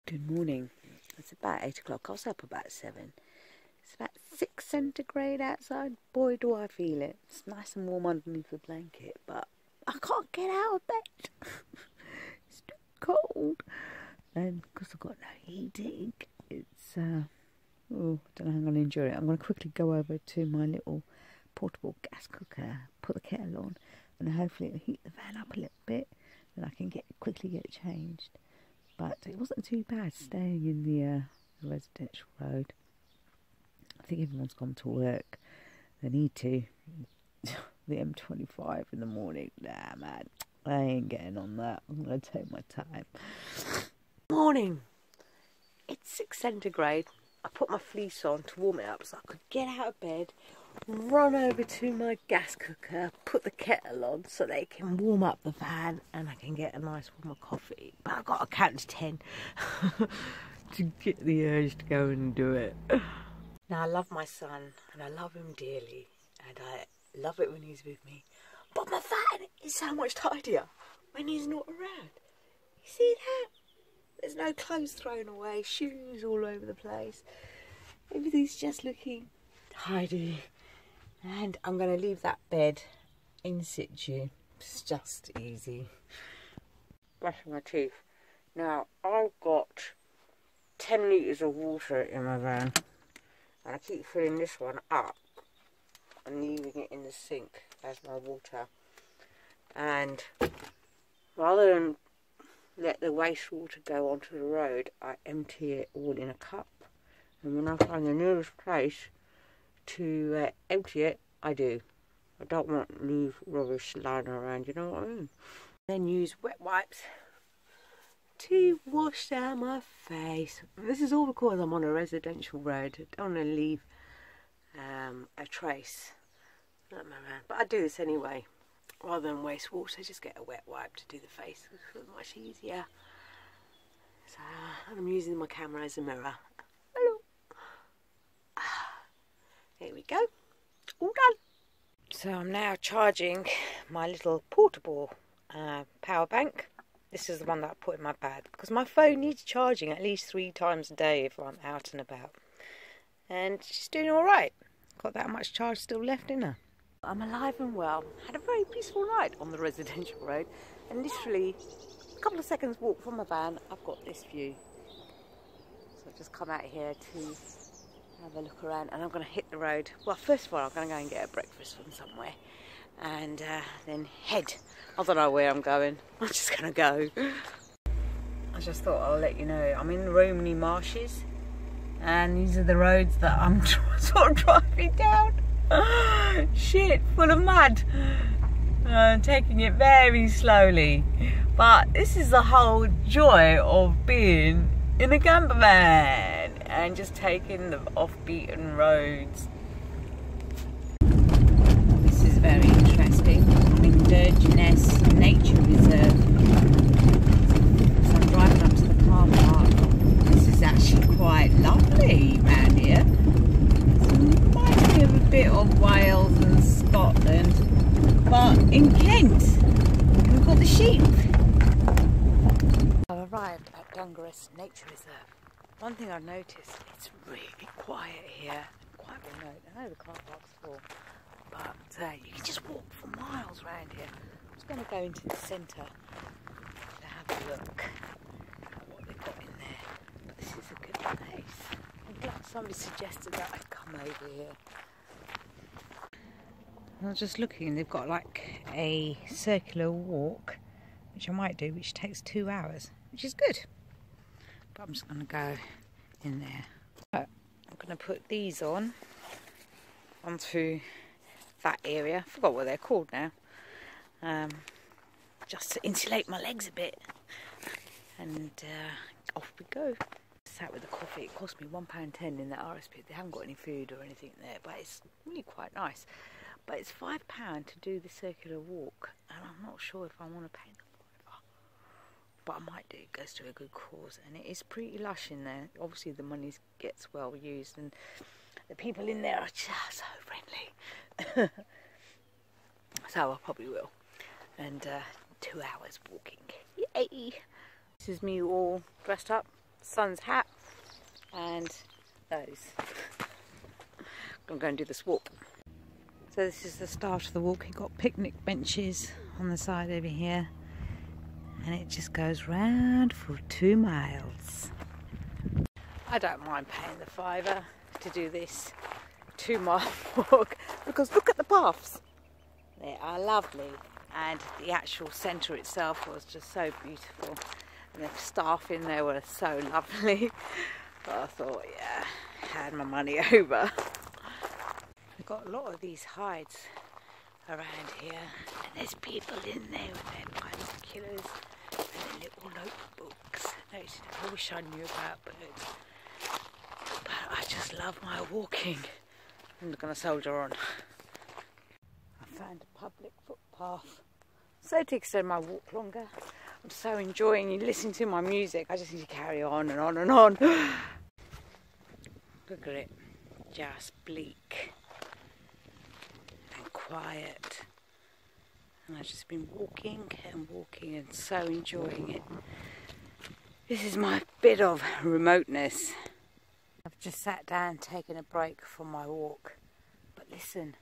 Good morning. It's about 8 o'clock. I was up about 7. It's about 6 centigrade outside. Boy, do I feel it. It's nice and warm underneath the blanket, but I can't get out of bed. It's too cold. And because I've got no heating, it's, I don't know how I'm going to enjoy it. I'm going to quickly go over to my little portable gas cooker, put the kettle on, and hopefully it'll heat the van up a little bit, and I can quickly get it changed. But it wasn't too bad staying in the residential road. I think everyone's gone to work. They need to. The M25 in the morning. Nah, man. I ain't getting on that. I'm going to take my time. Morning. It's 6 centigrade. I put my fleece on to warm it up so I could get out of bed, run over to my gas cooker, put the kettle on so they can warm up the van and I can get a nice warm of coffee. But I've got to count to 10 to get the urge to go and do it. Now, I love my son and I love him dearly and I love it when he's with me. But my van is so much tidier when he's not around. You see that? There's no clothes thrown away, shoes all over the place. Everything's just looking tidy. And I'm going to leave that bed in situ. It's just easy. Brushing my teeth. Now, I've got 10 litres of water in my van. And I keep filling this one up and leaving it in the sink as my water. And rather than let the wastewater go onto the road, I empty it all in a cup. And when I find the nearest place to empty it, I do. I don't want to leave rubbish lying around, you know what I mean? Then use wet wipes to wash down my face. This is all because I'm on a residential road. I don't want to leave a trace. Not my man. But I do this anyway. Rather than waste water, just get a wet wipe to do the face. It's much easier. So I'm using my camera as a mirror. Hello. There we go. All done. So I'm now charging my little portable power bank. This is the one that I put in my bag because my phone needs charging at least 3 times a day if I'm out and about. And she's doing all right. Got that much charge still left in her. I'm alive and well. Had a very peaceful night on the residential road, and literally a couple of seconds walk from my van, I've got this view. So I've just come out here to have a look around, and I'm going to hit the road. Well, first of all, I'm going to go and get a breakfast from somewhere, and then head. I don't know where I'm going. I'm just going to go. I just thought I'll let you know I'm in Romney Marshes, and these are the roads that I'm sort of driving down. Shit, full of mud. Taking it very slowly, but this is the whole joy of being in a camper van and just taking the off-beaten roads. This is very interesting. I'm in Dungaress Nature Reserve, so I'm driving up to the car park. This is actually quite lovely around here. Of a bit of Wales and Scotland, but in Kent we've got the sheep. I've arrived at Dungaress Nature Reserve. One thing I've noticed, it's really quiet here, quite remote. I know the car park's full, but you can just walk for miles around here. I'm just going to go into the centre to have a look at what they've got in there. But this is a good place. I'm glad somebody suggested that I come over here. I was just looking, they've got like a circular walk, which I might do, which takes 2 hours, which is good. But I'm just going to go in there. But I'm going to put these onto that area. I forgot what they're called now. Just to insulate my legs a bit. And off we go. Sat with the coffee. It cost me £1.10 in that RSP. They haven't got any food or anything there, but it's really quite nice. But it's £5 to do the circular walk, and I'm not sure if I want to pay them for it. But I might do. It goes to a good cause, and it is pretty lush in there. Obviously, the money gets well used, and the people in there are just so friendly. So I probably will. And 2 hours walking. Yay! This is me all dressed up. son's hat and those. I'm going to do this walk. So this is the start of the walk. You've got picnic benches on the side over here, and it just goes round for 2 miles. I don't mind paying the £5 to do this 2-mile walk, because look at the paths. They are lovely, and the actual centre itself was just so beautiful, and the staff in there were so lovely. But I thought, yeah, I had my money over. We've got a lot of these hides around here, and there's people in there with their binoculars and their little notebooks. I wish I knew about birds, but I just love my walking. I'm going to soldier on. I found a public footpath, so to extend my walk longer. I'm so enjoying you listening to my music. I just need to carry on and on and on. Look at it, just bleak and quiet. And I've just been walking and walking and so enjoying it. This is my bit of remoteness. I've just sat down, taken a break from my walk. But listen,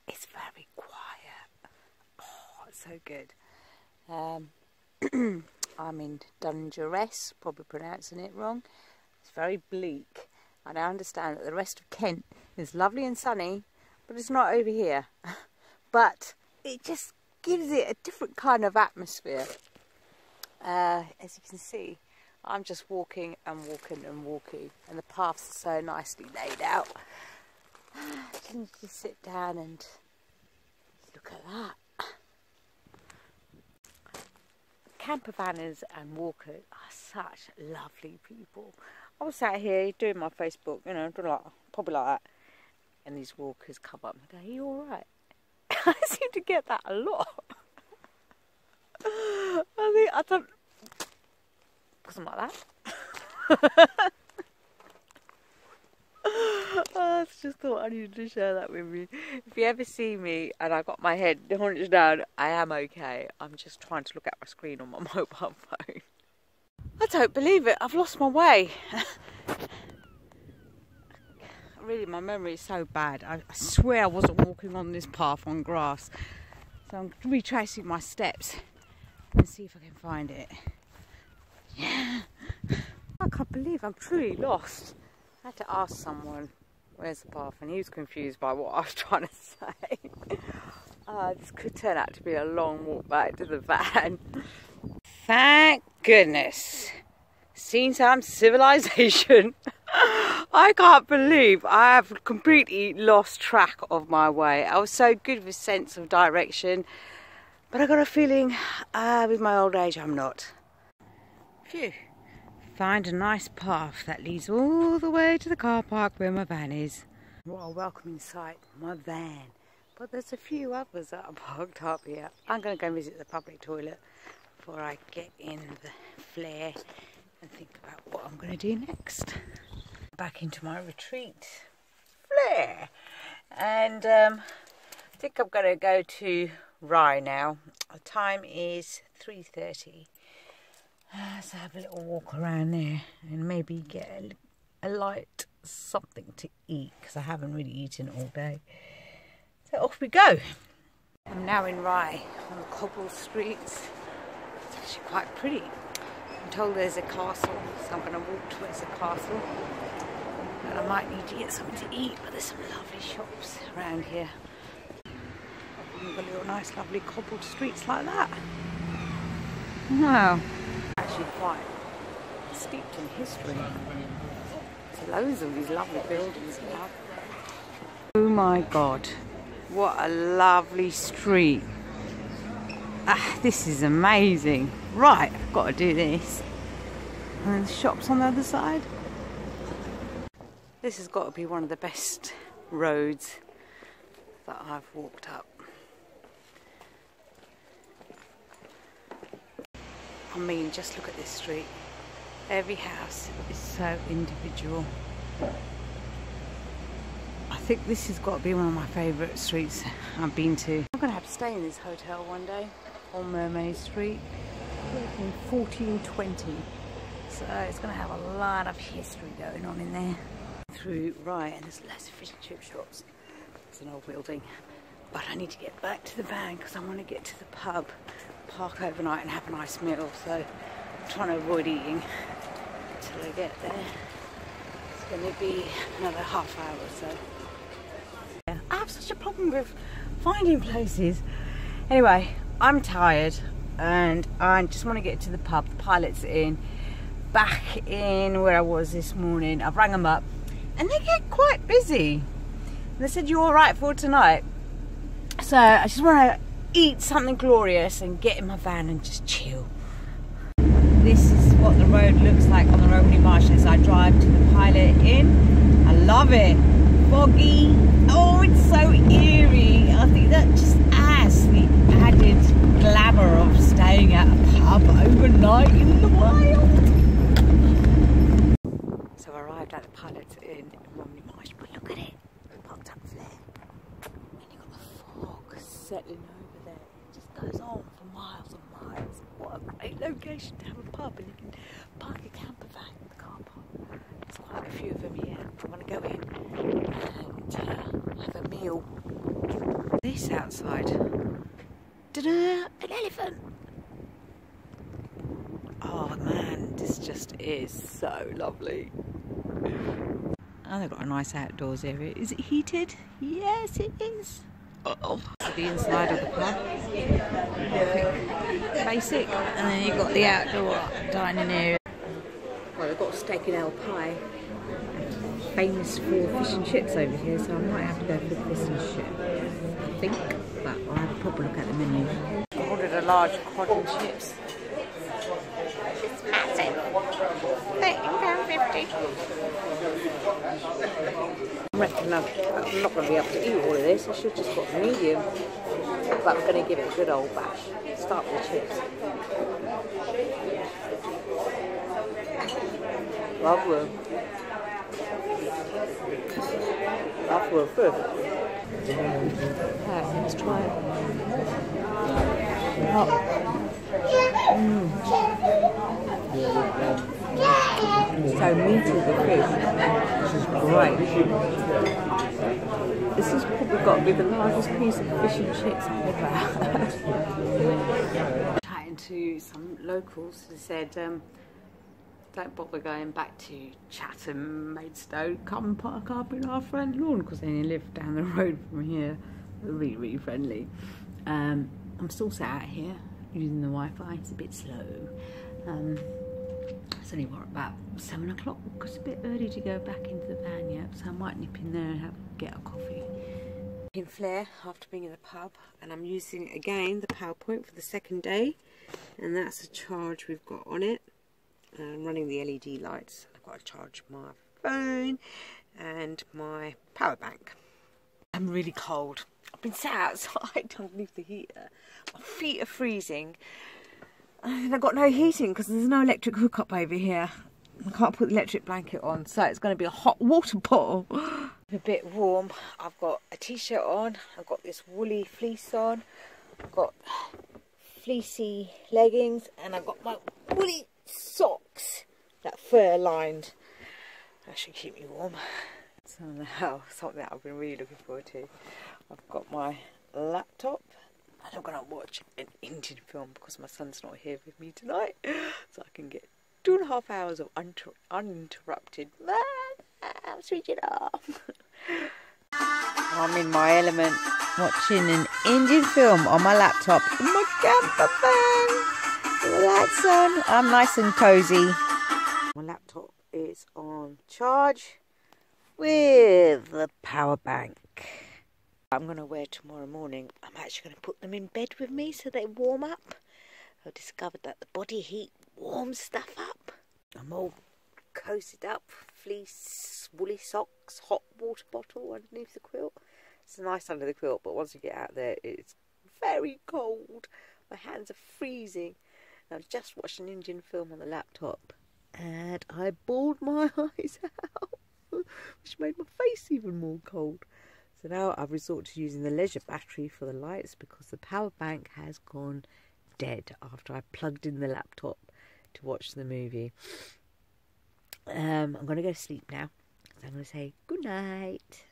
it's very quiet. Oh, it's so good. I'm in Dungaress, probably pronouncing it wrong. It's very bleak. And I understand that the rest of Kent is lovely and sunny, but it's not over here. But it just gives it a different kind of atmosphere. As you can see, I'm just walking and walking and walking, and the paths are so nicely laid out. You can just sit down and look at that. Camper vanners and walkers are such lovely people. I was sat here doing my Facebook, you know, probably like that, and these walkers come up and go, "Are you alright?" I seem to get that a lot. I don't. Wasn't like that. I just thought I needed to share that with you. If you ever see me and I got my head hunched down, I am okay. I'm just trying to look at my screen on my mobile phone. I don't believe it. I've lost my way. Really, my memory is so bad. I swear I wasn't walking on this path on grass. So I'm retracing my steps and see if I can find it. Yeah. I can't believe I'm truly lost. I had to ask someone, where's the path? And he was confused by what I was trying to say. This could turn out to be a long walk back to the van. Thank goodness. Seen some civilization. I can't believe I have completely lost track of my way. I was so good with sense of direction, but I got a feeling with my old age I'm not. Phew. Find a nice path that leads all the way to the car park where my van is. What a welcoming sight, my van. But there's a few others that are parked up here. I'm going to go visit the public toilet before I get in the flare and think about what I'm going to do next. Back into my retreat flare. And I think I'm going to go to Rye now. The time is 3:30. So have a little walk around there and maybe get a light something to eat, because I haven't really eaten all day. So off we go. I'm now in Rye on the cobbled streets. It's actually quite pretty. I'm told there's a castle, so I'm going to walk towards the castle. And I might need to get something to eat, but there's some lovely shops around here. We've got little nice lovely cobbled streets like that. Wow. Actually quite steeped in history. There's loads of these lovely buildings now. Oh my god, what a lovely street. This is amazing. Right, I've got to do this. And then the shops on the other side. This has got to be one of the best roads that I've walked up. I mean, just look at this street. Every house is so individual. I think this has got to be one of my favourite streets I've been to. I'm going to have to stay in this hotel one day on Mermaid Street. in 1420. So it's going to have a lot of history going on in there. Through, right, and there's lots of fish and chip shops. It's an old building. But I need to get back to the van because I want to get to the pub, park overnight and have a nice meal. So I'm trying to avoid eating until I get there. It's going to be another half hour or so. Yeah, I have such a problem with finding places. Anyway, I'm tired and I just want to get to the pub. The pilot's in, back in where I was this morning. I've rang them up and they get quite busy. And they said, "You're all right for tonight?" So I just want to eat something glorious and get in my van and just chill. This is what the road looks like on the Romney Marshes. I drive to the Pilot Inn. I love it. Foggy. Oh, it's so eerie. I think that just adds the added glamour of staying at a pub overnight in the wild. So I arrived at the Pilot Inn in Romney Marsh, but look at it. Parked up there. Settling over there, it just goes on for miles and miles. What a great location to have a pub, and you can park a camper van in the car park. There's quite a few of them here. I want to go in and have a meal. This outside, ta-da, an elephant. Oh man, this just is so lovely. Oh, they've got a nice outdoors area. Is it heated? Yes, it is. Oh, so the inside of the pub, basic, and then you've got the outdoor dining area. Well, they've got steak and ale pie, famous for fish and chips over here, so I might have to go for the fish and chips, I think, but I'll have a proper look at the menu. I ordered a large cod and chips. It's massive, £13.50. I reckon I'm not going to be able to eat all of this. I should have just got the medium. But I'm going to give it a good old bash. Start with the chips. Love them. Love them. Good. Right, let's try it. So meaty, the fish. This is great. This has probably got to be the largest piece of fish and chips I've ever had. Chatting to some locals who said, don't bother going back to Chatham, Maidstone, come and park up in our front lawn because they only live down the road from here. They're really, really friendly. I'm still sat out here using the Wi-Fi. It's a bit slow. It's only about 7 o'clock because it's a bit early to go back into the van yet, so I might nip in there and get a coffee. In Flare after being in the pub, and I'm using again the PowerPoint for the second day, and that's a charge we've got on it. I'm running the LED lights. I've got to charge my phone and my power bank. I'm really cold. I've been sat outside underneath the heater. My feet are freezing. And I've got no heating because there's no electric hookup over here. I can't put the electric blanket on, so it's going to be a hot water bottle. A bit warm. I've got a t-shirt on. I've got this woolly fleece on. I've got fleecy leggings, and I've got my woolly socks, that fur lined. That should keep me warm. So now, something that I've been really looking forward to. I've got my laptop. And I'm going to watch an Indian film because my son's not here with me tonight. So I can get 2.5 hours of uninterrupted. I'm switching off. I'm in my element watching an Indian film on my laptop in my camper van. With the lights on. I'm nice and cosy. My laptop is on charge with the power bank. I'm going to wear tomorrow morning. I'm actually going to put them in bed with me so they warm up. I've discovered that the body heat warms stuff up. I'm all cozied up, fleece, woolly socks, hot water bottle underneath the quilt. It's nice under the quilt, but once you get out there, it's very cold. My hands are freezing. I've just watched an Indian film on the laptop and I bawled my eyes out, which made my face even more cold. So now I've resorted to using the leisure battery for the lights because the power bank has gone dead after I plugged in the laptop to watch the movie. I'm going to go to sleep now. So I'm going to say good night.